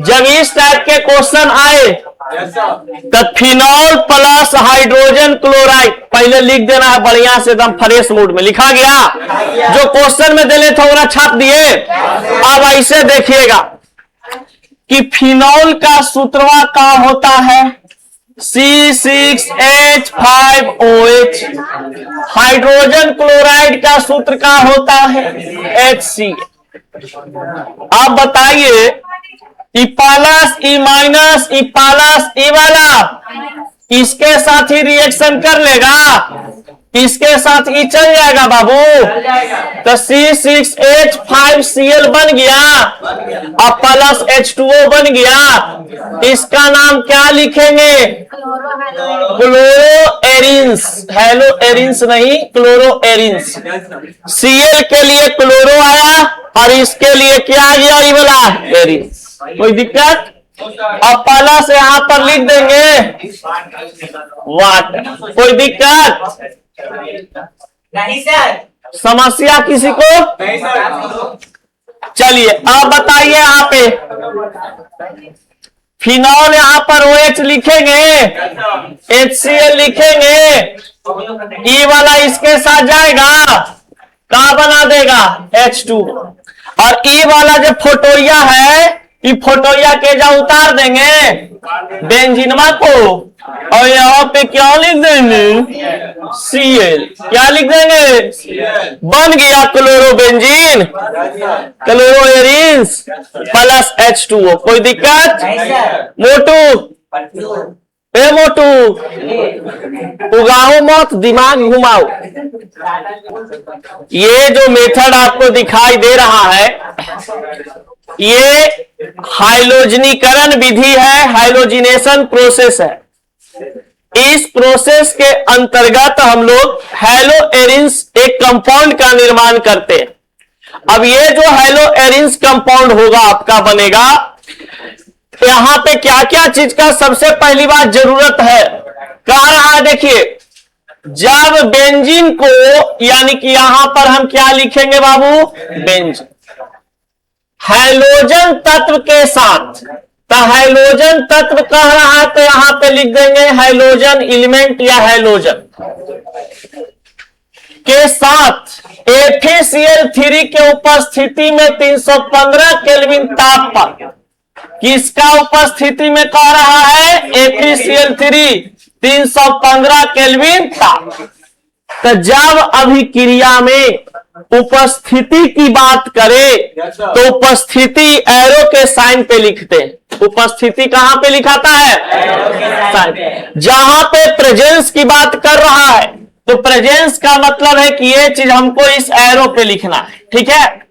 जब इस टाइप के क्वेश्चन आए तो फिनॉल प्लस हाइड्रोजन क्लोराइड पहले लिख देना है बढ़िया से, एकदम फ्रेश मूड में लिखा गया। जो क्वेश्चन में देने थे वो छाप दिए। अब ऐसे देखिएगा कि फिनॉल का सूत्रवा का होता है C6H5OH, हाइड्रोजन क्लोराइड का सूत्र का होता है HCl। आप बताइए E plus E minus E plus ई वाला इसके साथ ही रिएक्शन कर लेगा, इसके साथ ही चल जाएगा बाबू। तो C6H5Cl बन गया और प्लस H2O बन गया। इसका नाम क्या लिखेंगे? क्लोरो एरिन्स, हेलो एरिन्स नहीं, क्लोरो एरिन्स। Cl के लिए क्लोरो आया और इसके लिए क्या आ गया? ये वाला एरिन्स। कोई दिक्कत? अब प्लस यहां पर लिख देंगे वाटर। कोई दिक्कत नहीं सर। समस्या किसी को? नहीं सर। चलिए आप बताइए, यहाँ पे फिनॉल यहाँ पर OH लिखेंगे, HCl लिखेंगे, E वाला इसके साथ जाएगा, कहा बना देगा? H2। और E वाला जो फोटोइया है, ये फोटोइया के जा उतार देंगे बेंजीनमा को, और यहाँ पे क्या लिख देंगे? Cl। क्या लिख देंगे? बन गया chlorobenzene, chloro arenes plus H2O। कोई दिक्कत? मोटू ए मोटू उगाओ मत, दिमाग घुमाओ। ये जो मेथड आपको दिखाई दे रहा है ये हाइलोजनीकरण विधि है, हाइलोजिनेशन प्रोसेस है। इस प्रोसेस के अंतर्गत हम लोग हेलो एरिन्स एक कंपाउंड का निर्माण करते हैं। अब ये जो हेलो एरिन्स कंपाउंड होगा आपका बनेगा, यहां पे क्या क्या चीज का सबसे पहली बात जरूरत है, कह रहा है देखिए, जब बेंजीन को, यानी कि यहां पर हम क्या लिखेंगे बाबू? बेंजीन हैलोजन तत्व के साथ, तो हैलोजन तत्व कह रहा है तो यहां पे लिख देंगे हैलोजन एलिमेंट या हैलोजन के साथ FeCl3 के उपस्थिति में 315 केल्विन ताप पर, किसका उपस्थिति में कह रहा है? FeCl3 315 केल्विन ताप। तो जब अभिक्रिया में उपस्थिति की बात करें तो उपस्थिति एरो के साइन पे लिखते हैं। उपस्थिति कहां पे लिखाता है? साइन। जहां पे प्रेजेंस की बात कर रहा है तो प्रेजेंस का मतलब है कि ये चीज हमको इस एरो पे लिखना है, ठीक है।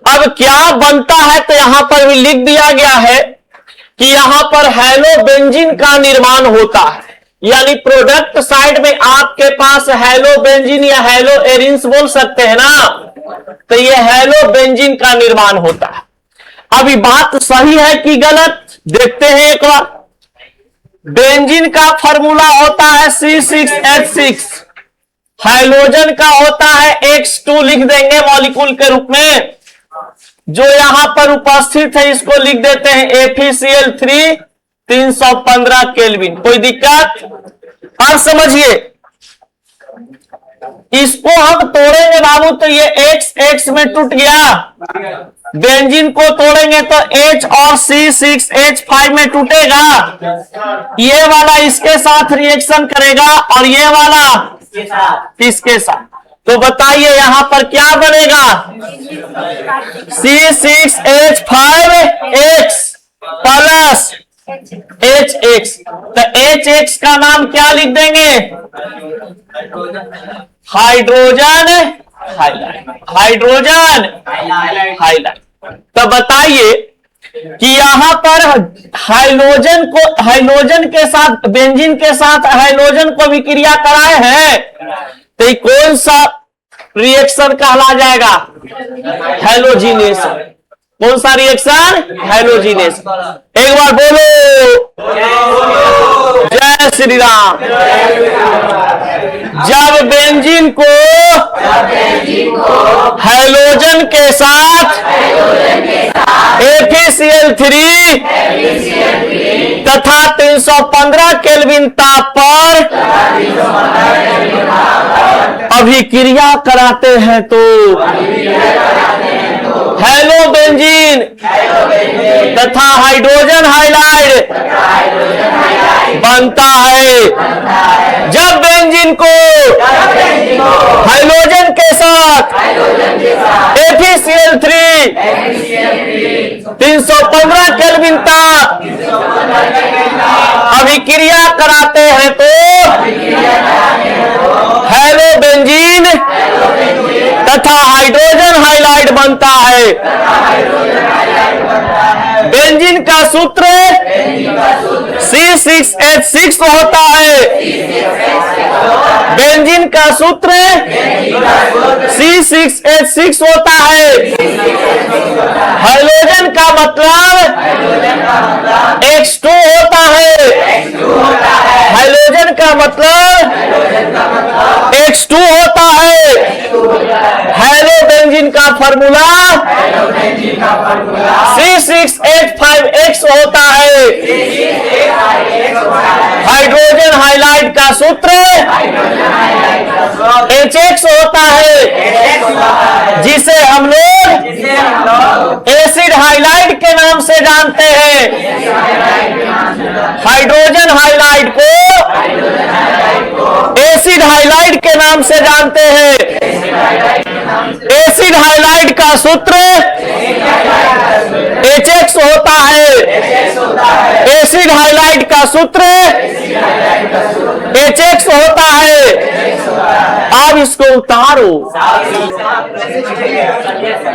अब क्या बनता है तो यहां पर भी लिख दिया गया है कि यहां पर हैलोबेंजीन का निर्माण होता है, यानी प्रोडक्ट साइड में आपके पास हैलोबेंजीन या हैलो एरिन्स बोल सकते हैं ना, तो ये हैलोबेंजीन का निर्माण होता है। अभी बात सही है कि गलत, देखते हैं एक बार। बेंजीन का फॉर्मूला होता है C6H6, हाइलोजन का होता है X2, लिख देंगे मॉलिक्यूल के रूप में। जो यहां पर उपस्थित है इसको लिख देते हैं FeCl3 315 केल्विन। कोई दिक्कत? अब समझिए, इसको हम तोड़ेंगे बाबू तो ये X में टूट गया, बेंजीन को तोड़ेंगे तो H और C6H5 में टूटेगा, ये वाला इसके साथ रिएक्शन करेगा और ये वाला इसके साथ। तो बताइए यहां पर क्या बनेगा? C6H5X plus HX। तो HX का नाम क्या लिख देंगे? Hydrogen highlight, hydrogen highlight. तो बताइए कि यहां पर हाइलोजन के साथ, बेंजीन के साथ हाइलोजन को विक्रिया कराए हैं तो कौन सा रिएक्शन कहला जाएगा? हैलोजिनेशन। कौन सा रिएक्शन? हैलोजिनेशन। एक बार बोलो जय श्री राम। जब बेंजीन को हैलोजन के साथ FeCl3 तथा 315 केल्विन ताप पर अभिक्रिया कराते हैं तो हेलो बेंजीन तथा हाइड्रोजन हाइलाइड बनता है। जब बेंजीन को हाइड्रोजन के साथ FeCl3 315 केल्विन तक अभिक्रिया कराते हैं तो हेलो बेंजीन तथा हाइड्रोजन हाइलाइड बनता है। बेंजीन का सूत्र C6H6 होता है। बेंजीन का सूत्र C6H6 होता है। हाइड्रोजन का मतलब H2 होता है। हाइड्रोजन का मतलब H2 होता है। हेलो बेंजीन का फॉर्मूला C6H5X होता है। हाइड्रोजन हाइलाइड का सूत्र HX होता है, जिसे हम लोग एसिड हाइलाइड के नाम से जानते हैं। हाइड्रोजन हाइलाइड को एसिड हाइलाइड के नाम से जानते हैं। एसिड हाइलाइड का सूत्र HX होता है। एसिड हाइलाइड का सूत्र HX होता है। अब इसको उतारो।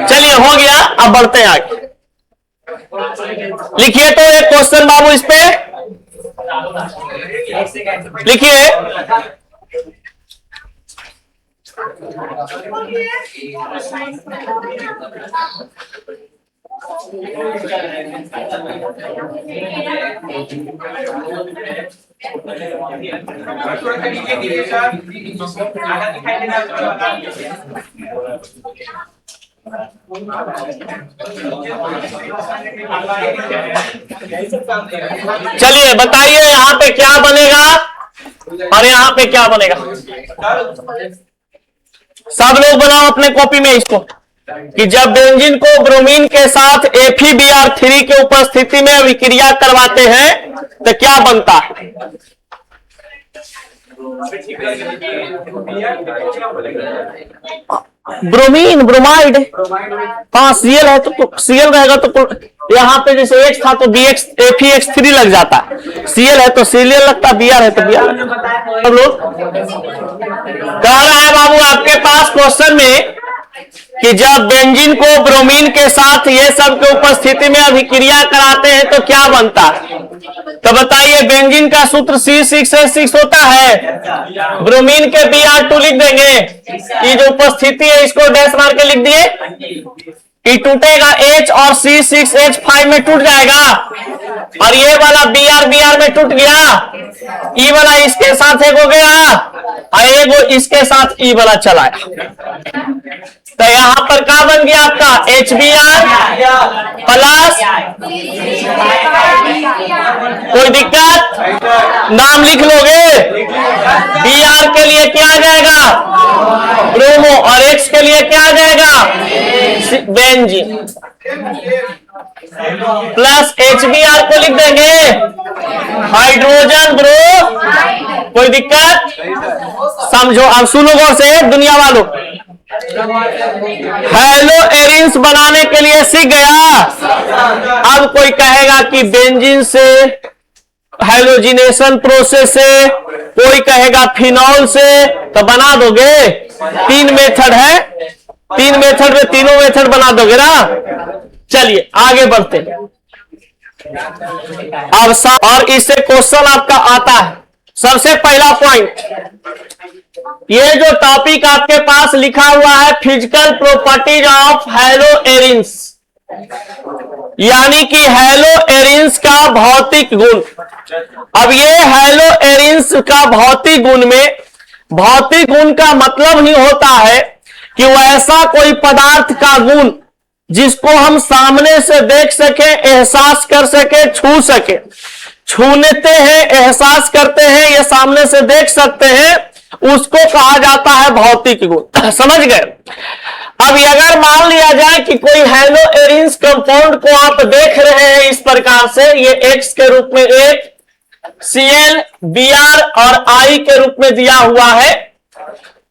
चलिए हो गया, अब बढ़ते हैं आगे। लिखिए तो एक क्वेश्चन बाबू इस पे लिखिए। चलिए बताइए यहाँ पे क्या बनेगा और यहाँ पे क्या बनेगा। सब लोग बनाओ अपने कॉपी में इसको कि जब बेंजीन को ब्रोमीन के साथ FeBr3 के उपस्थिति में अभिक्रिया करवाते हैं तो क्या बनता है। Bromine bromide. हाँ Cl है तो Cl रहेगा तो यहाँ पे जैसे X था तो BX FeX3 लग जाता है। Cl है तो Cl लगता, Br है तो Br। सब लोग कह रहा है बाबू आपके पास क्वेश्चन में कि जब बेंजीन को ब्रोमीन के साथ ये सब के उपस्थिति में अभिक्रिया कराते हैं तो क्या बनता है। तो बताइए बेंजीन का सूत्र C6H6 होता है। ब्रोमीन के Br2 लिख देंगे। ये जो उपस्थिति है इसको डैश मार के लिख दिए। ये टूटेगा H और C6H5 में टूट जाएगा और ये वाला Br में टूट गया। ई वाला इसके साथ एक हो गया और एगो इसके साथ ई वाला चला। तो यहां पर क्या बन गया आपका HBr प्लस। कोई दिक्कत, नाम लिख लोगे। Br के लिए क्या आ जाएगा ब्रोमो और X के लिए क्या आ जाएगा बेंजीन प्लस HBr को लिख देंगे हाइड्रोजन ब्रो। कोई दिक्कत, समझो। अब सुनो गौर से दुनिया वालों, हेलो एरिन्स बनाने के लिए सीख गया। अब कोई कहेगा कि बेंजीन से हाइड्रोजिनेशन प्रोसेस से, कोई कहेगा फिनॉल से, तो बना दोगे। 3 मेथड है, 3 मेथड में तीनों मेथड बना दोगे ना। चलिए आगे बढ़ते हैं। अब और इससे क्वेश्चन आपका आता है। सबसे पहला पॉइंट, ये जो टॉपिक आपके पास लिखा हुआ है physical properties of hello arenes, यानी कि हेलो एरिन्स का भौतिक गुण। अब ये हेलो एरिन्स का भौतिक गुण में, भौतिक गुण का मतलब ही होता है कि वैसा कोई पदार्थ का गुण जिसको हम सामने से देख सके, एहसास कर सके, छू सके। छूते हैं, एहसास करते हैं, ये सामने से देख सकते हैं, उसको कहा जाता है भौतिक गुण। समझ गए? अब अगर मान लिया जाए कि कोई हेलो एरिन्स कंपाउंड को आप देख रहे हैं इस प्रकार से, ये एक्स के रूप में एक, Cl, Br और I के रूप में दिया हुआ है,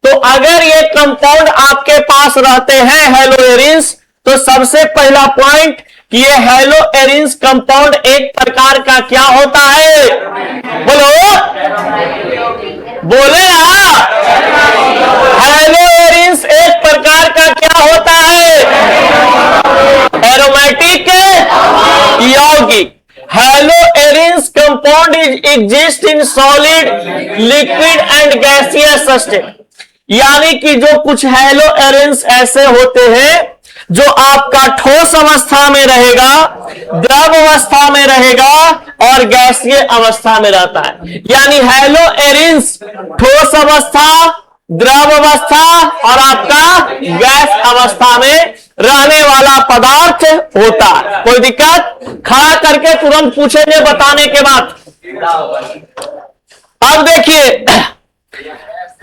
तो अगर ये कंपाउंड आपके पास रहते हैं हेलो एरिन्स, तो सबसे पहला पॉइंट कि ये हेलो एरिन्स कंपाउंड एक प्रकार का क्या होता है? बोलो, बोले ना, हेलो एरिन्स एक प्रकार का क्या होता है? एरोमेटिक यौगिक। Hello arenes compound exist in solid, liquid and gaseous state. यानी कि जो कुछ हेलो एरिन्स ऐसे होते हैं जो आपका ठोस अवस्था में रहेगा, द्रव अवस्था में रहेगा और गैसीय अवस्था में रहता है। यानी हेलो एरिन्स ठोस अवस्था, द्रव अवस्था और आपका गैस अवस्था में रहने वाला पदार्थ होता है। कोई दिक्कत? खड़ा करके तुरंत पूछेंगे बताने के बाद। अब देखिए,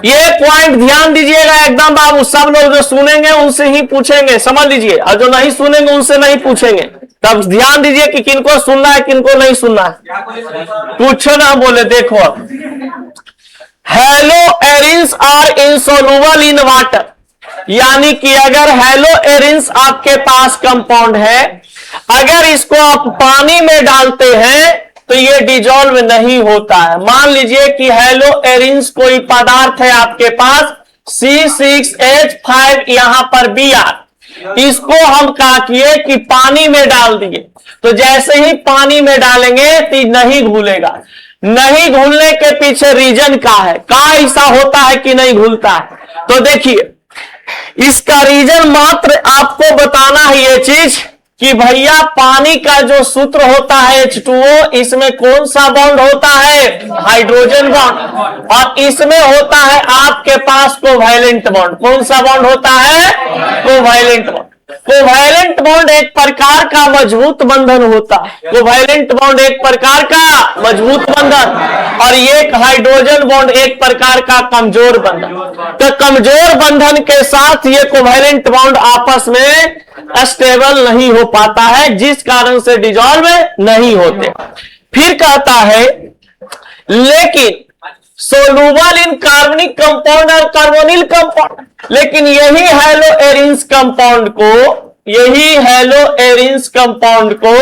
ये पॉइंट ध्यान दीजिएगा एकदम बाबू, सब लोग जो सुनेंगे उनसे ही पूछेंगे, समझ लीजिए, और जो नहीं सुनेंगे उनसे नहीं पूछेंगे। तब ध्यान दीजिए कि किनको सुनना है, किनको नहीं सुनना है। पूछो ना, बोले देखो, haloarenes are insoluble in water. यानी कि अगर हेलो एरिन्स आपके पास कंपाउंड है, अगर इसको आप पानी में डालते हैं तो ये डिजॉल्व नहीं होता है। मान लीजिए कि हेलो एरिन्स कोई पदार्थ है आपके पास, C6H5 यहां पर Br, इसको हम क्या किए कि पानी में डाल दिए, तो जैसे ही पानी में डालेंगे तो नहीं घुलेगा। नहीं घुलने के पीछे रीजन क्या है? क्या ऐसा होता है कि नहीं घुलता है? तो देखिए, इसका रीजन मात्र आपको बताना है ये चीज कि भैया पानी का जो सूत्र होता है H2O, इसमें कौन सा बॉन्ड होता है? Hydrogen bond. और इसमें होता है आपके पास कोवैलेंट बॉन्ड। कौन सा बॉन्ड होता है? Covalent bond. कोवैलेंट बॉन्ड एक प्रकार का मजबूत बंधन होता है। कोवैलेंट बॉन्ड एक प्रकार का मजबूत बंधन, और एक हाइड्रोजन बॉन्ड एक प्रकार का कमजोर बंधन। तो कमजोर बंधन के साथ ये कोवैलेंट बॉन्ड आपस में स्टेबल नहीं हो पाता है, जिस कारण से डिजॉल्व नहीं होते। फिर कहता है लेकिन सोलूबल इन कार्बनिक कंपाउंड और कार्बोनिल कंपाउंड। लेकिन यही हेलो एरिन्स कंपाउंड को, यही हेलो एरिन्स कंपाउंड को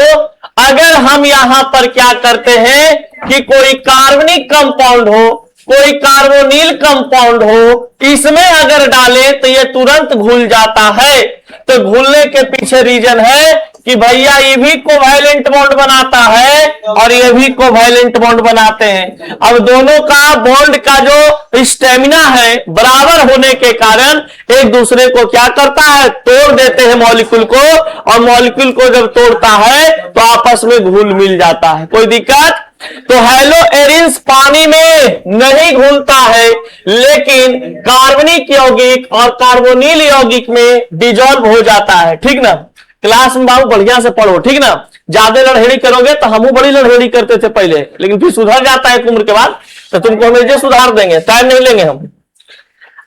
अगर हम यहां पर क्या करते हैं कि कोई कार्बनिक कंपाउंड हो, कोई कार्बोनिल कंपाउंड हो, इसमें अगर डाले तो ये तुरंत घुल जाता है। तो घुलने के पीछे रीजन है कि भैया ये भी कोवैलेंट बॉन्ड बनाता है और ये भी कोवैलेंट बॉन्ड बनाते हैं। अब दोनों का बॉन्ड का जो स्टेमिना है बराबर होने के कारण एक दूसरे को क्या करता है? तोड़ देते हैं मॉलिक्यूल को, और मॉलिक्यूल को जब तोड़ता है तो आपस में घुल मिल जाता है। कोई दिक्कत? तो हेलो एरिन्स पानी में नहीं घुलता है, लेकिन कार्बनिक यौगिक और कार्बोनिल यौगिक में डिजॉल्व हो जाता है। ठीक ना? क्लास में बाबू बढ़िया से पढ़ो, ठीक ना? ज्यादा लड़हेड़ी करोगे तो हम बड़ी लड़हेड़ी करते थे पहले, लेकिन फिर सुधर जाता है उम्र के बाद, तो तुमको हमें सुधार देंगे, टाइम नहीं लेंगे हम।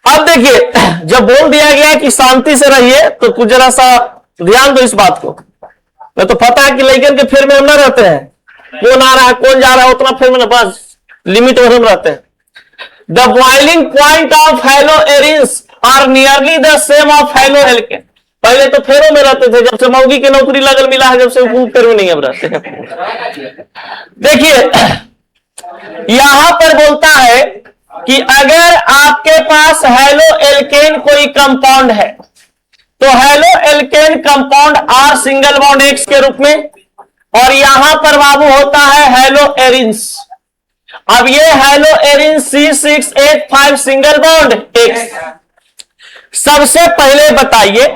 अब देखिए, जब बोल दिया गया कि शांति से रहिए, तो कुछ जरा सा ध्यान दो इस बात को। तो पता है कि लेकिन के फिर में हम ना रहते हैं, कौन आ रहा है कौन जा रहा है उतना फिर में बस लिमिट में हम रहते हैं। The boiling point of haloarenes are nearly the same of haloalkane. पहले तो फेरों में रहते थे, जब से मौगी की नौकरी लगल मिला है, जब से वो फेर में नहीं अब रहते हैं। देखिए, यहां पर बोलता है कि अगर आपके पास हेलो एल्केन कोई कंपाउंड है, तो haloalkane compound are single bond X के रूप में, और यहां पर बाबू होता है हेलो एरिन्स। अब ये hello arenes C6H5 single bond x. सबसे पहले बताइए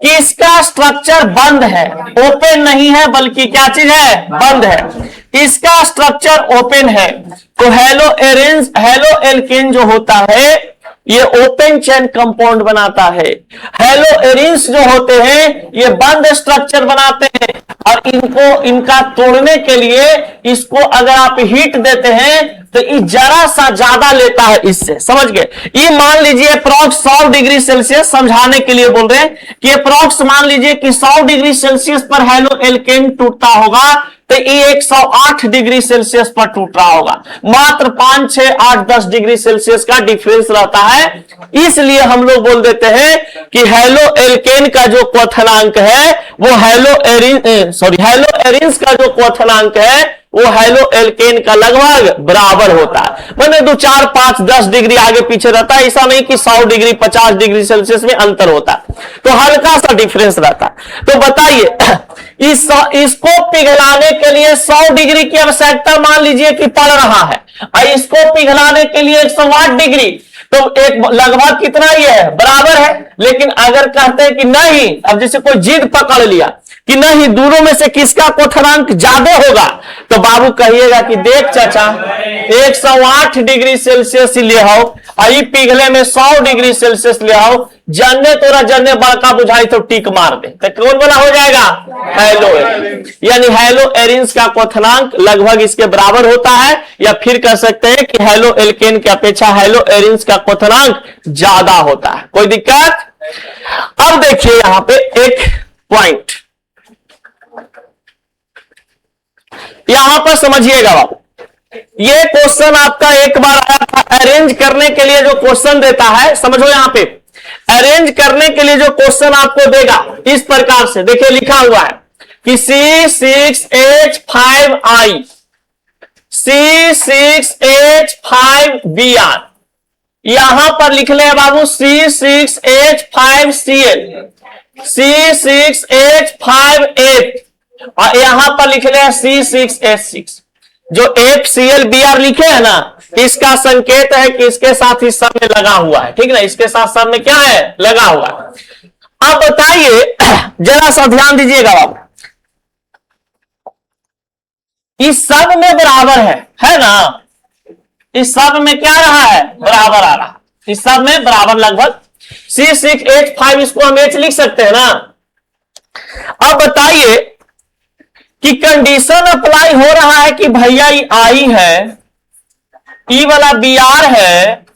कि इसका स्ट्रक्चर बंद है, ओपन नहीं है, बल्कि क्या चीज है? बंद है। इसका स्ट्रक्चर ओपन है, तो हेलो एरिन्स, हेलो एल्केन जो होता है ये ओपन चेन कंपाउंड बनाता है। हैलोएरिन्स जो होते हैं ये बंद स्ट्रक्चर बनाते हैं और इनका तोड़ने के लिए इसको अगर आप हीट देते हैं तो ये जरा सा ज्यादा लेता है इससे, समझ गए। ये मान लीजिए अप्रॉक्स 100 डिग्री सेल्सियस, समझाने के लिए बोल रहे हैं कि अप्रॉक्स मान लीजिए कि 100 डिग्री सेल्सियस पर हेलो एल्केन टूटता होगा तो ये 108 डिग्री सेल्सियस पर टूट रहा होगा। मात्र 5, 6, 8, 10 डिग्री सेल्सियस का डिफरेंस रहता है। इसलिए हम लोग बोल देते हैं कि हेलो एल्केन का जो क्वथनांक है वो हैलोएरिन्स का जो क्वथनांक है वो हेलो एल्केन का लगभग बराबर होता है। मैंने 2, 4, 5, 10 डिग्री आगे पीछे रहता है, ऐसा नहीं कि 100 डिग्री 50 डिग्री सेल्सियस में अंतर होता है, तो हल्का सा डिफरेंस रहता है। तो बताइए इसको पिघलाने के लिए 100 डिग्री की आवश्यकता मान लीजिए कि पड़ रहा है और इसको पिघलाने के लिए 108 डिग्री, तो एक लगभग कितना ही है, बराबर है। लेकिन अगर कहते हैं कि नहीं, अब जैसे कोई जिद पकड़ लिया कि नहीं दोनों में से किसका क्वथनांक ज्यादा होगा, तो बाबू कहिएगा कि देख चाचा 108 डिग्री सेल्सियस ले आओ और पिघले में 100 डिग्री सेल्सियस ले आओ, जन्ने तोरा जन्ने बड़का बुझाई तो टिक मार दे, तो कौन वाला हो जाएगा, हैलोएरिन। यानी हैलोएरिन्स का क्वथनांक लगभग इसके बराबर होता है, या फिर कह सकते हैं कि हेलो एल्केन की अपेक्षा हैलोएरिन्स का क्वथनांक ज्यादा होता है। कोई दिक्कत? अब देखिए यहां पे एक पॉइंट यहां पर समझिएगा बाबू, ये क्वेश्चन आपका एक बार आया था। अरेंज करने के लिए जो क्वेश्चन देता है, समझो यहां पे अरेंज करने के लिए जो क्वेश्चन आपको देगा इस प्रकार से, देखिए लिखा हुआ है कि C6H5I C6H5Br, यहां पर लिख ले बाबू C6H5Cl C6H5F और यहां पर लिख ले C6H6। जो FClBr लिखे है ना, इसका संकेत है कि इसके साथ इस सब में लगा हुआ है, ठीक ना, इसके साथ सब में क्या है, लगा हुआ है। अब बताइए जरा सा ध्यान दीजिएगा बाबू, इस सब में बराबर है ना, इस सब में क्या रहा है, बराबर आ रहा, इस सब में बराबर लगभग C6H5, इसको हम H लिख सकते हैं ना। अब बताइए कि कंडीशन अप्लाई हो रहा है कि भैया ये I है, ई वाला Br है,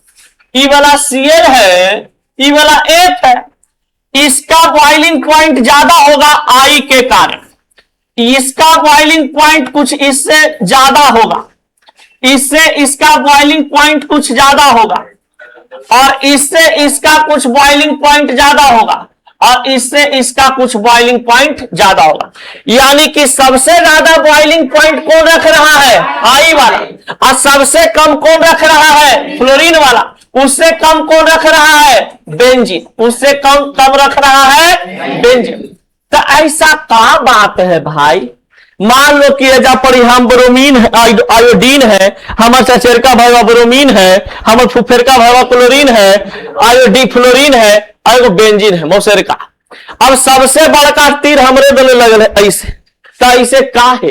ई वाला Cl है, ई वाला F है, इसका बॉइलिंग पॉइंट ज्यादा होगा I के कारण, इसका बॉइलिंग पॉइंट कुछ इससे ज्यादा होगा, इससे इसका बॉइलिंग पॉइंट कुछ ज्यादा होगा, और इससे इसका कुछ बॉइलिंग पॉइंट ज्यादा होगा, और इससे इसका कुछ बॉइलिंग पॉइंट ज्यादा होगा। यानी कि सबसे ज्यादा बॉइलिंग पॉइंट कौन रख रहा है, आई वाला, और सबसे कम कौन रख रहा है, फ्लोरीन वाला, उससे कम कौन रख रहा है, बेंजीन, उससे कम रख रहा है बेंजीन। तो ऐसा क्या बात है भाई, मान लो कि एजा पर हम ब्रोमीन है, आयोडीन है, हमारे चचेरका भैया ब्रोमीन है, हमारे फुफेरका भैया क्लोरीन है, आयोडी फ्लोरीन है, और बेंजीन है मौसेर का। अब सबसे बड़का तीर हमरे दले लगल है ऐसे, तो ऐसे का है,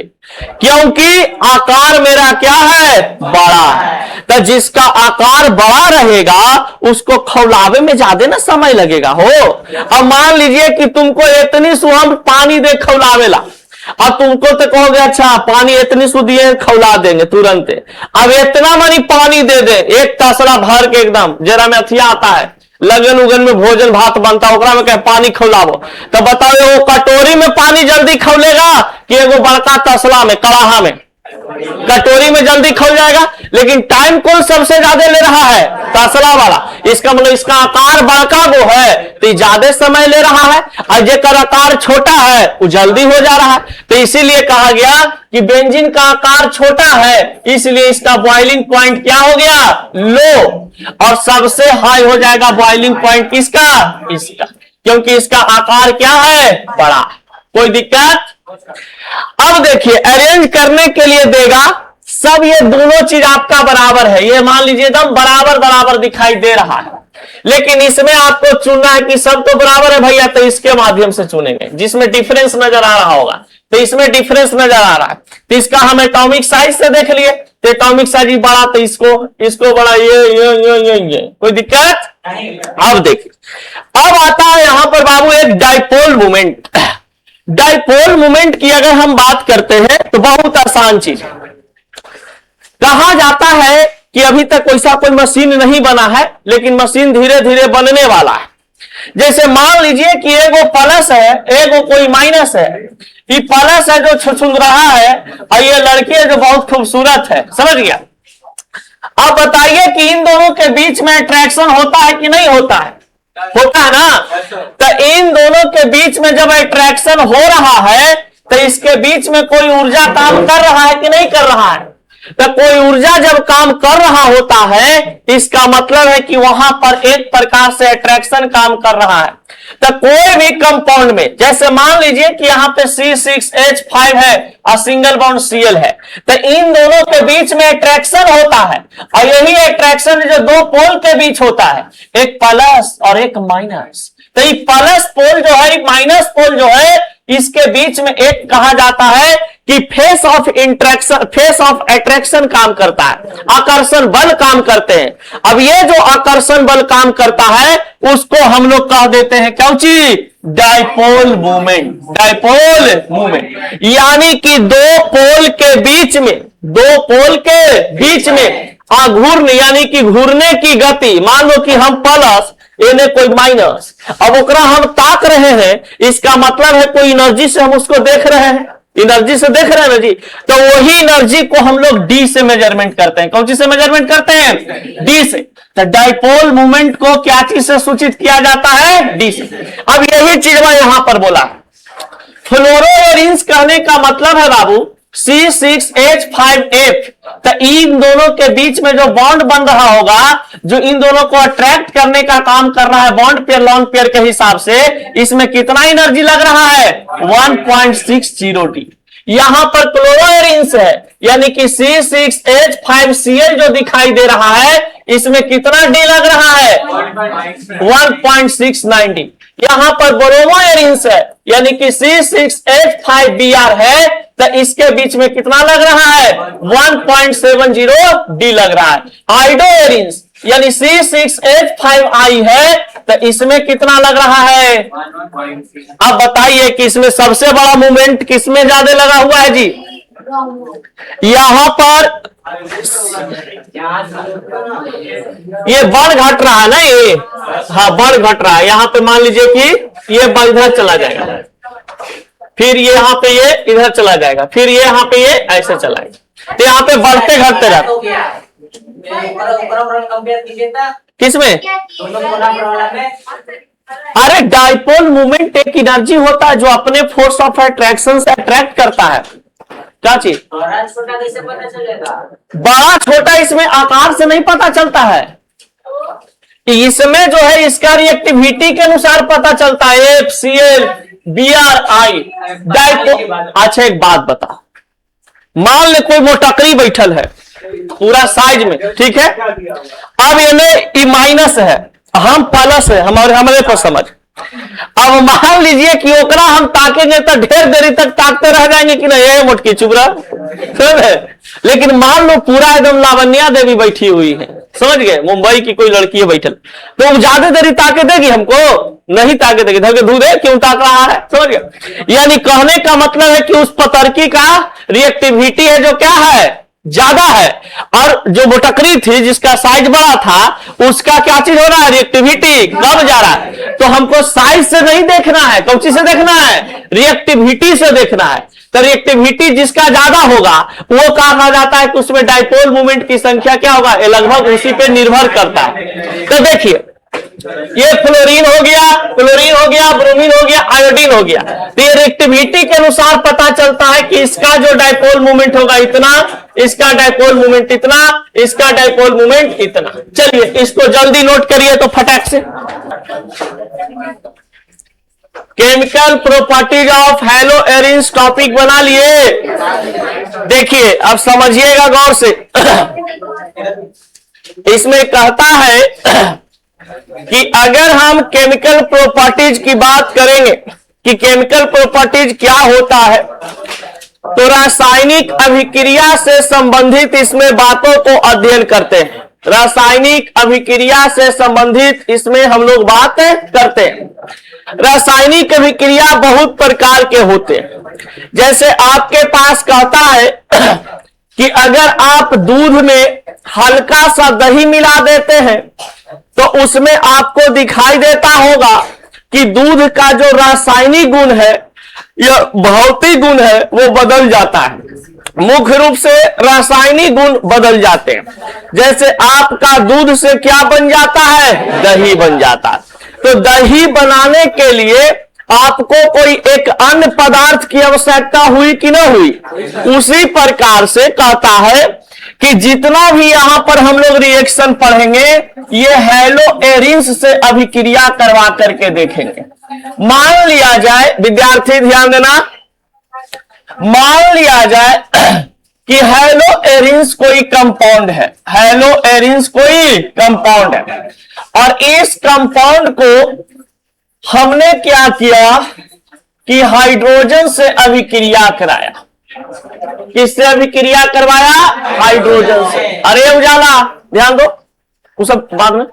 क्योंकि आकार मेरा क्या है, बड़ा है। तो जिसका आकार बड़ा रहेगा उसको खौलावे में ज्यादा ना समय लगेगा हो। अब मान लीजिए कि तुमको इतनी सुहम पानी दे खौलावेला, अब तुमको तो कहोगे अच्छा पानी इतनी सुदिए खौला देंगे तुरंत, अब इतना मनी पानी दे दे, एक तसला भर के एकदम, जरा में अथिया आता है लगन उगन में भोजन भात बनता, ओकरा में कहे पानी खौलावो, तो बताओ वो कटोरी में पानी जल्दी खौलेगा कि एगो बड़का तसला में, कड़ाहा में, कटोरी में जल्दी खौल जाएगा। लेकिन टाइम कौन सबसे ज्यादा ले रहा है, तसला वाला। इसका मतलब इसका आकार बड़का वो है तो ज्यादा समय ले रहा है, और जेकर आकार छोटा है वो जल्दी हो जा रहा है। तो इसीलिए कहा गया कि बेंजीन का आकार छोटा है, इसलिए इसका बॉइलिंग पॉइंट क्या हो गया, लो, और सबसे हाई हो जाएगा बॉइलिंग पॉइंट किसका, इसका, क्योंकि इसका आकार क्या है, बड़ा। कोई दिक्कत? अब देखिए अरेंज करने के लिए देगा सब, ये दोनों चीज आपका बराबर है, ये मान लीजिए एकदम बराबर बराबर दिखाई दे रहा है। लेकिन इसमें आपको चुनना है कि सब तो बराबर है भैया, तो इसके माध्यम से चुनेंगे जिसमें डिफरेंस नजर आ रहा होगा। तो इसमें डिफरेंस नजर आ रहा है, तो इसका हम एटॉमिक साइज से देख लिए, तो एटॉमिक साइज बड़ा, तो इसको बड़ा, ये कोई दिक्कत नहीं। अब देखिए, अब आता है यहां पर बाबू एक डाइपोल मोमेंट। डाइपोल मोमेंट की अगर हम बात करते हैं तो बहुत आसान चीज है। कहा जाता है कि अभी तक वैसा कोई मशीन नहीं बना है, लेकिन मशीन धीरे धीरे बनने वाला है। जैसे मान लीजिए कि एगो प्लस है, एगो कोई माइनस है। ये प्लस है जो छुछुंद रहा है, और ये लड़की है जो बहुत खूबसूरत है, समझ गया। अब बताइए कि इन दोनों के बीच में अट्रैक्शन होता है कि नहीं होता है? होता है ना। तो इन दोनों के बीच में जब अट्रैक्शन हो रहा है, तो इसके बीच में कोई ऊर्जा काम कर रहा है कि नहीं कर रहा है? तो कोई ऊर्जा जब काम कर रहा होता है, इसका मतलब है कि वहां पर एक प्रकार से अट्रैक्शन काम कर रहा है। तो कोई भी कंपाउंड में, जैसे मान लीजिए कि यहां पे C6H5 है और सिंगल बॉन्ड Cl है, तो इन दोनों के बीच में अट्रैक्शन होता है, और यही अट्रैक्शन जो दो पोल के बीच होता है, एक प्लस और एक माइनस। तो ये प्लस पोल जो है, माइनस पोल जो है, इसके बीच में एक कहा जाता है कि face of interaction, face of attraction काम करता है, आकर्षण बल काम करते हैं। अब ये जो आकर्षण बल काम करता है, उसको हम लोग कह देते हैं क्या चीज? Dipole movement. डाइपोल मूवमेंट यानी कि दो पोल के बीच में घूर्णन यानी कि घूरने की गति। मान लो कि हम प्लस, इन्हें कोई माइनस, अब ओकरा हम ताक रहे हैं, इसका मतलब है कोई एनर्जी से हम उसको देख रहे हैं, एनर्जी से देख रहे हैं ना जी। तो वही एनर्जी को हम लोग डी से मेजरमेंट करते हैं। कौन चीज से मेजरमेंट करते हैं? डी से। तो डाइपोल मूवमेंट को क्या चीज से सूचित किया जाता है? डी से। अब यही चीज मैं यहां पर बोला, फ्लोरोएरिन्स कहने का मतलब है बाबू C6H5F। तो इन दोनों के बीच में जो बॉन्ड बन रहा होगा, जो इन दोनों को अट्रैक्ट करने का काम कर रहा है बॉन्ड पेयर लॉन पेयर के हिसाब से, इसमें कितना एनर्जी लग रहा है? 1.60 T। यहां पर क्लोरोएरिन्स है, यानी कि C6H5Cl जो दिखाई दे रहा है, इसमें कितना डी लग रहा है? 1.690 T। यहां पर ब्रोमोएरिन्स है, यानी कि C6H5Br है, तो इसके बीच में कितना लग रहा है? 1.70 डी लग रहा है। आइडोएरिन्स यानी C6H5I है, तो इसमें कितना लग रहा है? अब बताइए कि इसमें सबसे बड़ा मूवमेंट किसमें ज्यादा लगा हुआ है जी? यहां पर ये बल घट रहा है ना, ये हाँ बल घट रहा है। यहां पे मान लीजिए कि ये बल इधर चला जाएगा, फिर ये यहां पे ये इधर चला जाएगा, फिर ये यहां पे ये ऐसे चलाएगा, तो यहां पे बढ़ते घटते रहते। किसमें? अरे डाइपोल मूवमेंट एक एनर्जी होता है जो अपने फोर्स ऑफ अट्रैक्शन से अट्रैक्ट करता है। क्या चीज? बड़ा छोटा कैसे पता चलेगा? बड़ा छोटा इसमें आकार से नहीं पता चलता है, इसमें जो है इसका रिएक्टिविटी के अनुसार पता चलता है। FCl BRI dipole. अच्छा एक बात बता, मान ले कोई मोटकरी बैठल है पूरा साइज में, ठीक है। अब ये माइनस है, हम प्लस है, हमारे पर समझ। अब मान लीजिए कि ओकरा हम ताकेंगे तो ढेर देरी तक ताकते रह जाएंगे कि नहीं, ये मोटकी चुप रहा। लेकिन मान लो पूरा एकदम लावण्या देवी बैठी हुई है, समझ गए, मुंबई की कोई लड़की है बैठल, तो ज्यादा देरी ताके देगी हमको? नहीं ताके देगी। धर के दूध है, क्यों ताक रहा है, समझ गए। यानी कहने का मतलब है कि उस पतरकी का रिएक्टिविटी है जो क्या है? ज्यादा है। और जो मोटकरी थी जिसका साइज बड़ा था, उसका क्या चीज हो रहा है? रिएक्टिविटी कम जा रहा है। तो हमको साइज से नहीं देखना है, कौन चीज से देखना है? रिएक्टिविटी से देखना है। तो रिएक्टिविटी जिसका ज्यादा होगा वो कहा जाता है कि उसमें डाइपोल मूवमेंट की संख्या क्या होगा? ये लगभग उसी पे निर्भर करता है। तो देखिए ये फ्लोरीन हो गया, ब्रोमीन हो गया, आयोडीन हो गया। तो ये रिएक्टिविटी के अनुसार पता चलता है कि इसका जो डाइपोल मूवमेंट होगा इतना, इसका डाइपोल मूवमेंट इतना, इसका डाइपोल मूवमेंट इतना। चलिए इसको जल्दी नोट करिए तो फटाक से। केमिकल प्रॉपर्टीज ऑफ हैलोएरिन्स टॉपिक बना लिए। देखिए अब समझिएगा गौर से। इसमें कहता है कि अगर हम केमिकल प्रॉपर्टीज की बात करेंगे कि केमिकल प्रॉपर्टीज क्या होता है, तो रासायनिक अभिक्रिया से संबंधित इसमें बातों को अध्ययन करते हैं। रासायनिक अभिक्रिया से संबंधित इसमें हम लोग बात करते हैं। रासायनिक अभिक्रिया बहुत प्रकार के होते हैं। जैसे आपके पास कहता है कि अगर आप दूध में हल्का सा दही मिला देते हैं तो उसमें आपको दिखाई देता होगा कि दूध का जो रासायनिक गुण है या भौतिक गुण है वो बदल जाता है। मुख्य रूप से रासायनिक गुण बदल जाते हैं। जैसे आपका दूध से क्या बन जाता है? दही बन जाता है। तो दही बनाने के लिए आपको कोई एक अन्य पदार्थ की आवश्यकता हुई कि ना हुई? उसी प्रकार से कहता है कि जितना भी यहां पर हम लोग रिएक्शन पढ़ेंगे ये हैलोएरिन्स से अभिक्रिया करवा करके देखेंगे। मान लिया जाए, विद्यार्थी ध्यान देना, मान लिया जाए कि हैलोएरिन्स कोई कंपाउंड है, हैलोएरिन्स कोई कंपाउंड है और इस कंपाउंड को हमने क्या किया कि हाइड्रोजन से अभिक्रिया कराया। किससे अभिक्रिया करवाया? हाइड्रोजन से। अरे उजाला ध्यान दो, वो सब बाद में।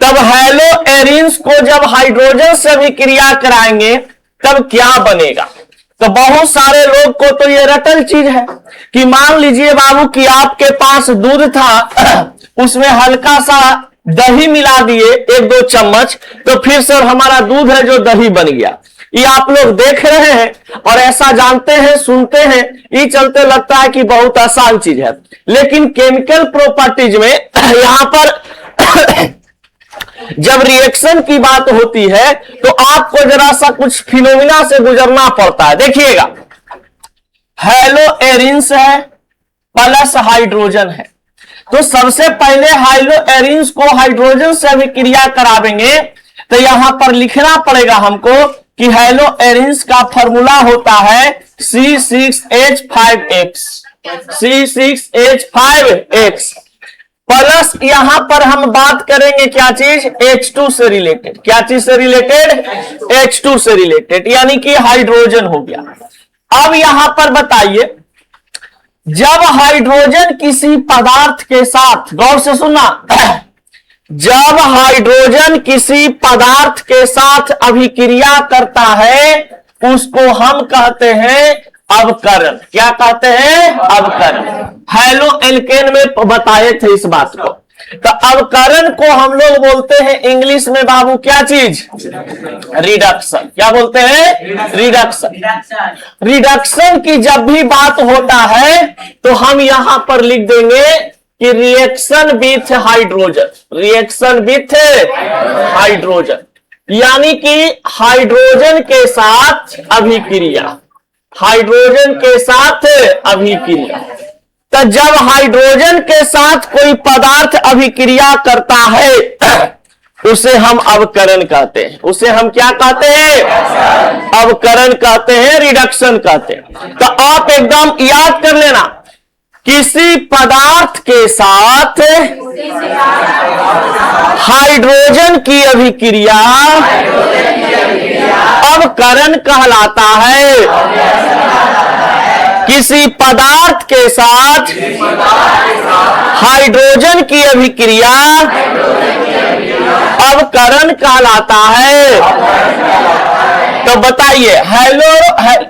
तब हैलोएरिन्स को जब हाइड्रोजन से अभिक्रिया कराएंगे तब क्या बनेगा? तो बहुत सारे लोग को तो ये रटल चीज है कि मान लीजिए बाबू कि आपके पास दूध था, उसमें हल्का सा दही मिला दिए 1-2 चम्मच, तो फिर सर हमारा दूध है जो दही बन गया। ये आप लोग देख रहे हैं और ऐसा जानते हैं, सुनते हैं, ये चलते लगता है कि बहुत आसान चीज है। लेकिन केमिकल प्रॉपर्टीज में यहां पर जब रिएक्शन की बात होती है तो आपको जरा सा कुछ फिनोमिना से गुजरना पड़ता है। देखिएगा, हैलोएरिन्स है प्लस हाइड्रोजन है, तो सबसे पहले हैलोएरिन्स को हाइड्रोजन से अभिक्रिया करावेंगे तो यहां पर लिखना पड़ेगा हमको कि हैलोएरिन्स का फॉर्मूला होता है C6H5X, C6H5X प्लस यहां पर हम बात करेंगे क्या चीज? H2 से रिलेटेड। क्या चीज से रिलेटेड? H2 से रिलेटेड, यानी कि हाइड्रोजन हो गया। अब यहां पर बताइए, जब हाइड्रोजन किसी पदार्थ के साथ, गौर से सुनना, जब हाइड्रोजन किसी पदार्थ के साथ अभिक्रिया करता है उसको हम कहते हैं अवकरण। क्या कहते हैं? अवकरण। हैलो एल्केन में बताए थे इस बात को। तो अवकरण को हम लोग बोलते हैं इंग्लिश में बाबू क्या चीज? रिडक्शन। क्या बोलते हैं? रिडक्शन। रिडक्शन की जब भी बात होता है तो हम यहां पर लिख देंगे कि reaction with hydrogen, reaction with hydrogen, यानी कि हाइड्रोजन के साथ अभिक्रिया, हाइड्रोजन के साथ अभिक्रिया। तो जब हाइड्रोजन के साथ कोई पदार्थ अभिक्रिया करता है उसे हम अवकरण कहते हैं। उसे हम क्या कहते हैं? अवकरण कहते हैं, रिडक्शन कहते हैं। तो आप एकदम याद कर लेना, किसी पदार्थ के साथ हाइड्रोजन की अभिक्रिया अवकरण कहलाता है। किसी पदार्थ के साथ हाइड्रोजन की अभिक्रिया अवकरण कहलाता है। तो बताइए,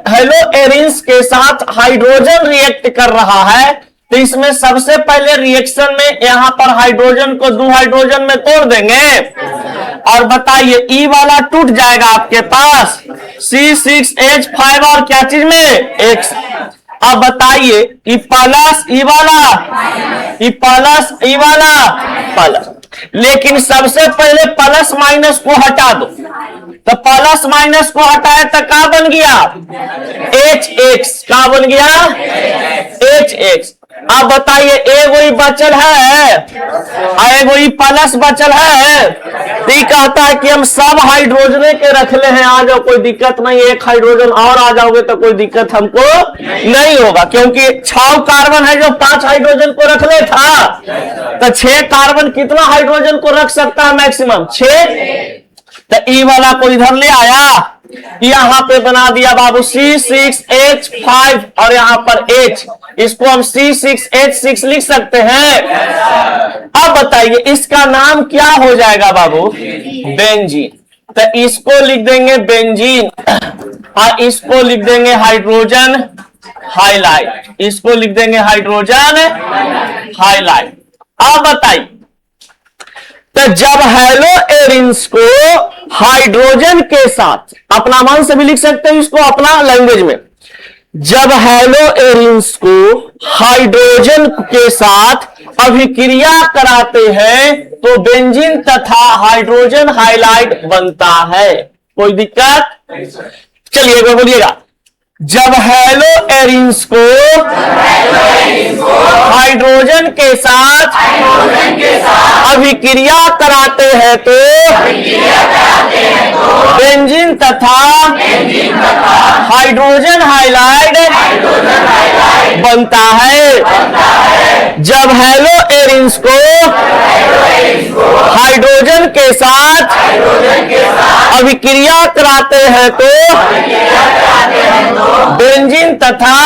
हैलोएरिन्स के साथ हाइड्रोजन रिएक्ट कर रहा है तो इसमें सबसे पहले रिएक्शन में यहां पर हाइड्रोजन को 2 हाइड्रोजन में तोड़ देंगे और बताइए ई वाला टूट जाएगा आपके पास C6H5 और क्या चीज में? X। अब बताइए ई प्लस ई वाला, ई प्लस ई वाला प्लस, लेकिन सबसे पहले प्लस माइनस को हटा दो। तो प्लस माइनस को हटाए तो क्या बन गया? HX। क्या बन गया? HX। अब बताइए एगो ही बचल है और एगो ही प्लस बचल है, तो ये कहता है कि हम सब हाइड्रोजन के रखले हैं, आ जाओ कोई दिक्कत नहीं, एक हाइड्रोजन और आ जाओगे तो कोई दिक्कत हमको नहीं होगा, क्योंकि 6 कार्बन है जो 5 हाइड्रोजन को रखले था, तो 6 कार्बन कितना हाइड्रोजन को रख सकता है मैक्सिमम 6। तो ई वाला को इधर ले आया, यहां पे बना दिया बाबू C6H5 और यहां पर H, इसको हम C6H6 लिख सकते हैं। अब बताइए इसका नाम क्या हो जाएगा बाबू, बेंजीन, तो इसको लिख देंगे बेंजीन और इसको लिख देंगे हाइड्रोजन हाइलाइट, इसको लिख देंगे हाइड्रोजन हाइलाइट। अब बताइए तो जब हेलो एरिन्स को हाइड्रोजन के साथ, अपना मन से भी लिख सकते हैं इसको अपना लैंग्वेज में, जब हेलो एरिन्स को हाइड्रोजन के साथ अभिक्रिया कराते हैं तो बेंजीन तथा हाइड्रोजन हाइलाइट बनता है, कोई दिक्कत? चलिए एक बार बोलिएगा, जब हेलो एरिन्स को हाइड्रोजन के साथ अभिक्रिया कराते हैं तो बेंजीन तथा हाइड्रोजन हाइलाइड बनता है। जब हेलो एरिन्स को हाइड्रोजन के साथ अभिक्रिया कराते हैं तो बेंजीन तथा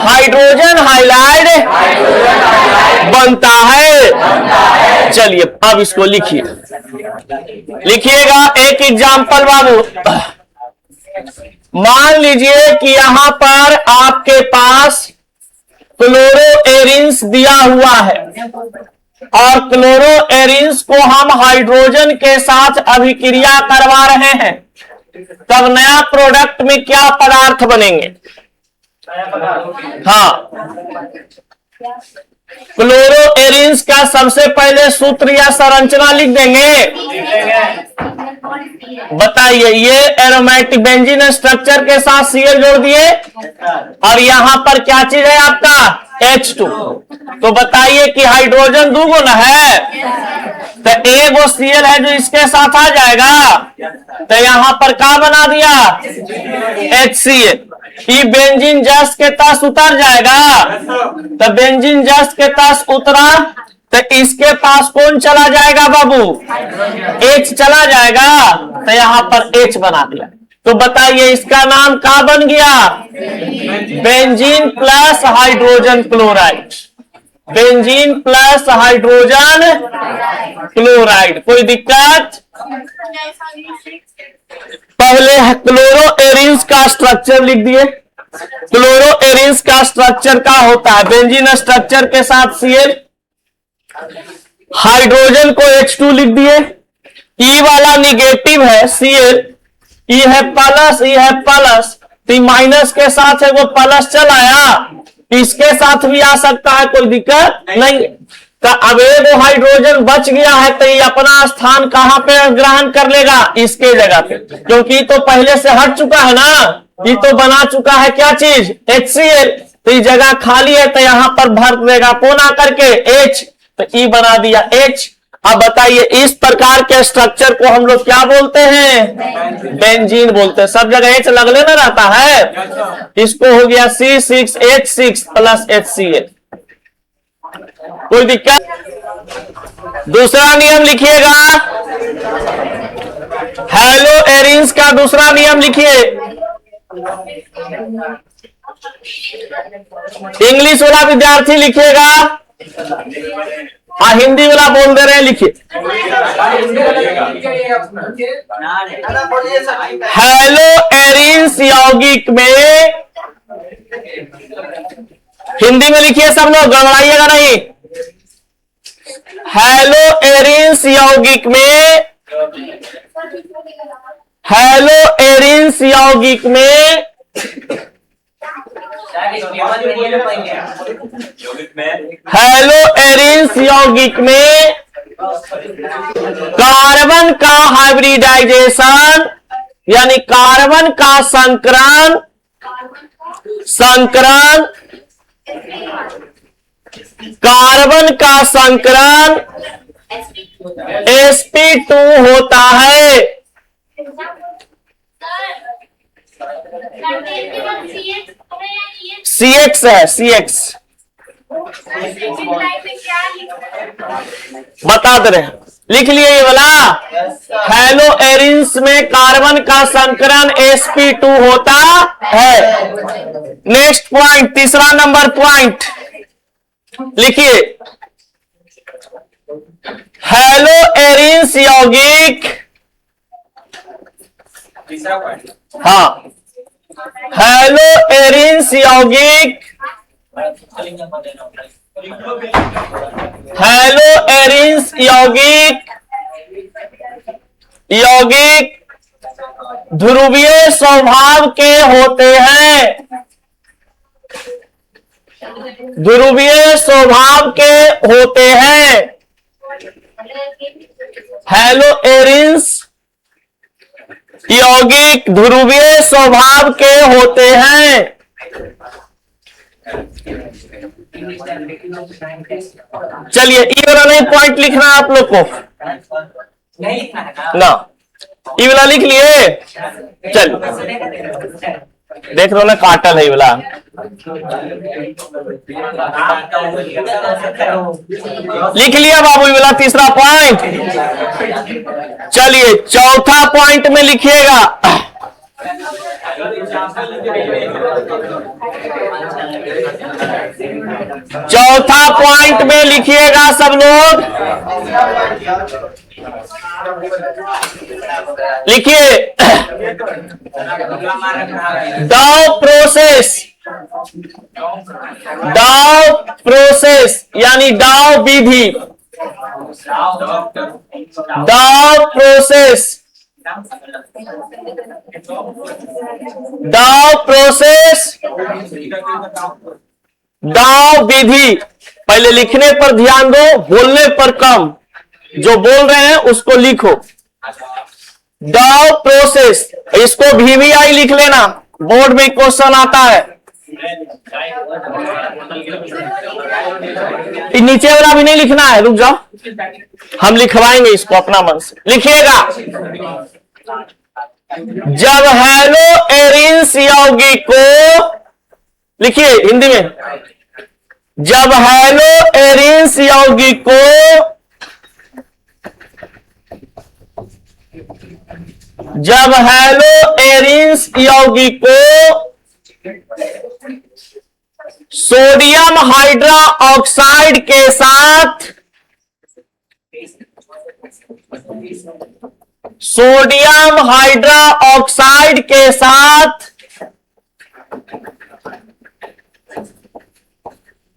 हाइड्रोजन हाइलाइड बनता है। चलिए अब इसको लिखिए, लिखिएगा एक एग्जाम्पल बाबू, मान लीजिए कि यहां पर आपके पास क्लोरो एरिन्स दिया हुआ है और क्लोरो एरिन्स को हम हाइड्रोजन के साथ अभिक्रिया करवा रहे हैं, तब नया प्रोडक्ट में क्या पदार्थ बनेंगे? हाँ, क्लोरो एरिन्स का सबसे पहले सूत्र या संरचना लिख देंगे। बताइए, ये एरोमेटिक बेंजीन स्ट्रक्चर के साथ Cl जोड़ दिए और यहां पर क्या चीज है आपका H2, तो बताइए कि हाइड्रोजन 2 गुना है, तो एगो Cl है जो इसके साथ आ जाएगा, तो यहां पर क्या बना दिया HCl, ये बेंजीन जस्ट के तस उतर जाएगा, तो बेंजीन जस्ट के तस उतरा तो इसके पास कौन चला जाएगा बाबू, H चला जाएगा, तो यहां पर H बना दिया, तो बताइए इसका नाम क्या बन गया, benzene plus hydrogen chloride, benzene plus hydrogen chloride. कोई दिक्कत? पहले क्लोरो एरिन्स का स्ट्रक्चर लिख दिए, क्लोरो एरिन्स का स्ट्रक्चर क्या होता है, बेंजीन स्ट्रक्चर के साथ Cl, हाइड्रोजन को H2 लिख दिए, E वाला निगेटिव है Cl, E है प्लस, E है प्लस, तो माइनस के साथ है वो प्लस चलाया, इसके साथ भी आ सकता है, कोई दिक्कत नहीं। तो अब वो हाइड्रोजन बच गया है तो ये अपना स्थान कहां पे ग्रहण कर लेगा, इसके जगह पे, क्योंकि तो पहले से हट चुका है ना, ये तो बना चुका है क्या चीज HCl, तो ये जगह खाली है तो यहां पर भर देगा कौन आकर के H, तो E बना दिया H। अब बताइए इस प्रकार के स्ट्रक्चर को हम लोग क्या बोलते हैं, बेंजीन बोलते हैं, सब जगह H लग लेना रहता है, इसको हो गया C6H6 प्लस HCl। कोई दिक्कत? दूसरा नियम लिखिएगा, हेलो एरिन्स का दूसरा नियम लिखिए, इंग्लिश वाला विद्यार्थी लिखिएगा और हिंदी वाला बोल दे रहे हैं, लिखिए हेलो एरिन्स यौगिक में, हिंदी में लिखिए सब लोग, गड़बड़ाइएगा नहीं, हेलो एरिन्स यौगिक में, हेलो एरिन्स यौगिक में हेलो एरिन्स यौगिक में कार्बन का हाइब्रिडाइजेशन यानी कार्बन का संकरण कार्बन का संकरण sp2 होता है। CX है, CX बता दे रहे हैं, लिख लिए ये वाला। हेलो एरिन्स में कार्बन का संकरण sp2 होता है। नेक्स्ट पॉइंट, तीसरा नंबर पॉइंट लिखिए। हेलो एरिन्स यौगिक, हाँ, हेलो एरिन्स यौगिक, हेलो एरिन्स यौगिक, यौगिक ध्रुवीय स्वभाव के होते हैं, ध्रुवीय स्वभाव के होते हैं। हेलो एरिन्स यौगिक ध्रुवीय स्वभाव के होते हैं। चलिए ई वाला नहीं पॉइंट लिखना आप लोग को, नहीं लिखना है ना ई वाला लिख लिए। चल देख रहे हो ना, काटल है ई वाला। लिख लिया बाबू ये वाला तीसरा पॉइंट। चलिए चौथा पॉइंट में लिखिएगा। चौथा पॉइंट में लिखिएगा सब लोग, लिखिए। डाउ प्रोसेस, डाउ प्रोसेस यानी डाउ विधि, डाउ प्रोसेस, डाउ प्रोसेस, डाउ विधि। पहले लिखने पर ध्यान दो, बोलने पर कम। जो बोल रहे हैं उसको लिखो। डाउ प्रोसेस, इसको VVI लिख लेना, बोर्ड में क्वेश्चन आता है। नीचे वाला भी नहीं लिखना है, रुक जाओ, हम लिखवाएंगे इसको अपना मन से। लिखिएगा, जब हेलो एरिन्स यौगिक को, लिखिए हिंदी में, जब हेलो एरिन्स यौगिक को, जब हेलो एरिन्स यौगिक को सोडियम हाइड्रा ऑक्साइड के साथ, सोडियम हाइड्रा ऑक्साइड के साथ,